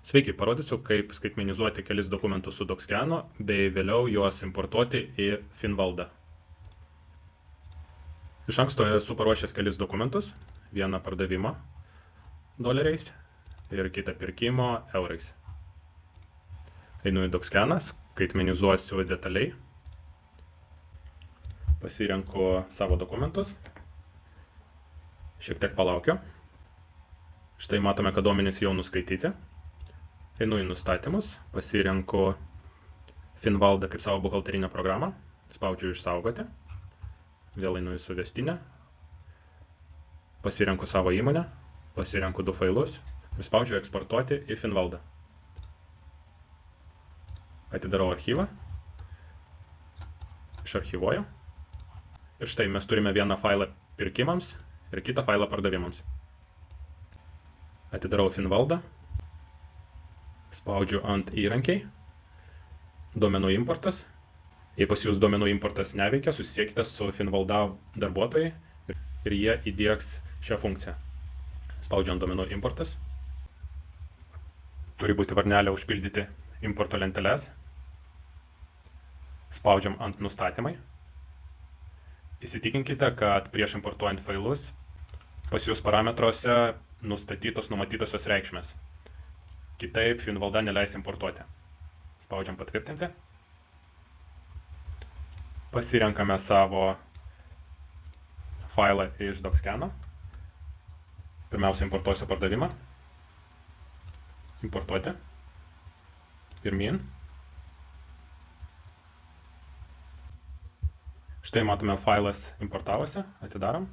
Sveiki, parodysiu, kaip skaitmenizuoti kelis dokumentus su Docscanu, bei vėliau juos importuoti į Finvaldą. Iš anksto esu paruošęs kelis dokumentus, vieną pardavimo doleriais ir kitą pirkimo eurais. Einu į Docscaną, skaitmenizuosiu detaliai, pasirenku savo dokumentus, šiek tiek palaukiu. Štai matome, kad duomenys jau nuskaityti. Einu į nustatymus, pasirenku Finvaldą kaip savo buhalterinę programą, spaudžiu išsaugoti, vėl einu į suvestinę, pasirenku savo įmonę, pasirenku du failus ir spaudžiu eksportuoti į Finvaldą. Atidarau archyvą, išarchyvuoju ir štai mes turime vieną failą pirkimams ir kitą failą pardavimams. Atidarau Finvaldą. Spaudžiu ant įrankiai, duomenų importas. Jei pas jūs duomenų importas neveikia, susisiekite su Finvalda darbuotojai ir jie įdiegs šią funkciją. Spaudžiu ant duomenų importas. Turi būti varnelė užpildyti importo lenteles. Spaudžiam ant nustatymai. Įsitikinkite, kad prieš importuojant failus pas jūs parametruose numatytosios reikšmės. Kitaip Finvalda neleis importuoti. Spaudžiam patvirtinti. Pasirenkame savo failą iš Docscano. Pirmiausia, importuosiu pardavimą. Importuoti. Pirmyn. Štai matome, failas importavosi. Atidarom.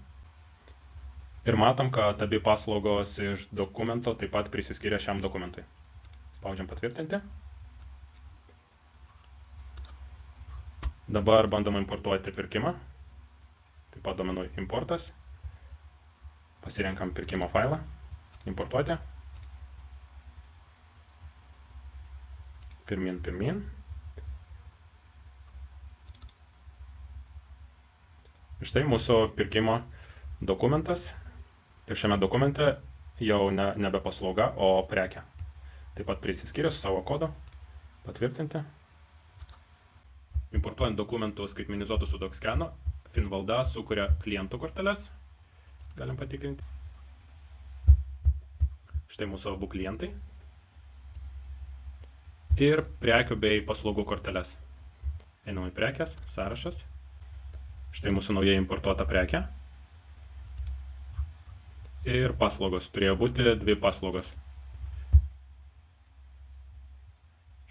Ir matom, kad abi paslaugos iš dokumento taip pat prisiskiria šiam dokumentui. Spaudžiam patvirtinti. Dabar bandom importuoti pirkimą. Taip pat duomenų importas. Pasirenkam pirkimo failą. Importuoti. Pirmyn. Ir štai mūsų pirkimo dokumentas. Ir šiame dokumente jau nebe paslauga, o prekė. Taip pat prisiskiria su savo kodu. Patvirtinti. Importuojant dokumentus skaitmenizuotus su Docscanu, Finvalda sukuria klientų korteles. Galim patikrinti. Štai mūsų abu klientai. Ir prekių bei paslaugų korteles. Einam į prekės, sąrašas. Štai mūsų naujai importuota prekė. Ir paslaugos. Turėjo būti dvi paslaugos.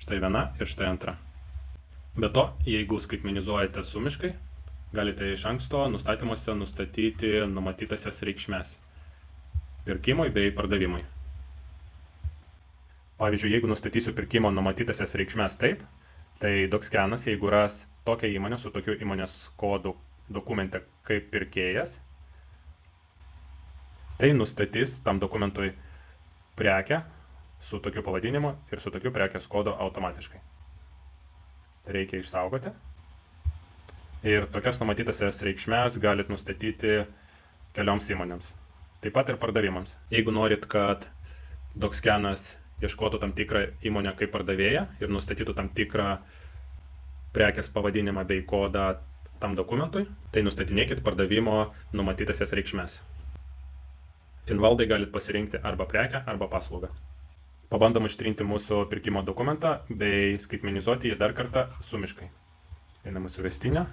Štai viena ir štai antra. Be to, jeigu skaitmenizuojate sumiškai, galite iš anksto nustatymuose nustatyti numatytasias reikšmes pirkimui bei pardavimui. Pavyzdžiui, jeigu nustatysiu pirkimo numatytasias reikšmes taip, tai Docscanas, jeigu ras tokią įmonę su tokiu įmonės kodu dokumente kaip pirkėjas, tai nustatys tam dokumentui prekę su tokiu pavadinimu ir su tokiu prekės kodu automatiškai. Tai reikia išsaugoti. Ir tokias numatytasias reikšmes galit nustatyti kelioms įmonėms. Taip pat ir pardavimams. Jeigu norit, kad Docscanas ieškotų tam tikrą įmonę kaip pardavėją ir nustatytų tam tikrą prekės pavadinimą bei kodą tam dokumentui, tai nustatinėkit pardavimo numatytasias reikšmes. Finvaldai galit pasirinkti arba prekę, arba paslaugą. Pabandom ištrinti mūsų pirkimo dokumentą bei skaitmenizuoti jį dar kartą sumiškai. Einam į suvestinę.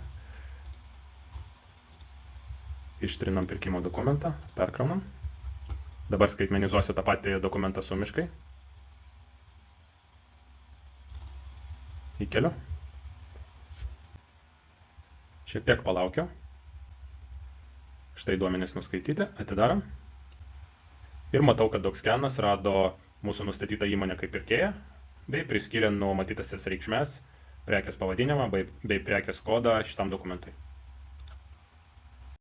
Ištrinam pirkimo dokumentą, perkraunam. Dabar skaitmenizuosiu tą patį dokumentą sumiškai. Įkeliu. Šiek tiek palaukiu. Štai duomenys nuskaityti, atidarom. Ir matau, kad Docscanas rado mūsų nustatytą įmonę kaip pirkėją, bei priskyrė numatytasias reikšmes, prekės pavadinimą bei prekės kodą šitam dokumentui.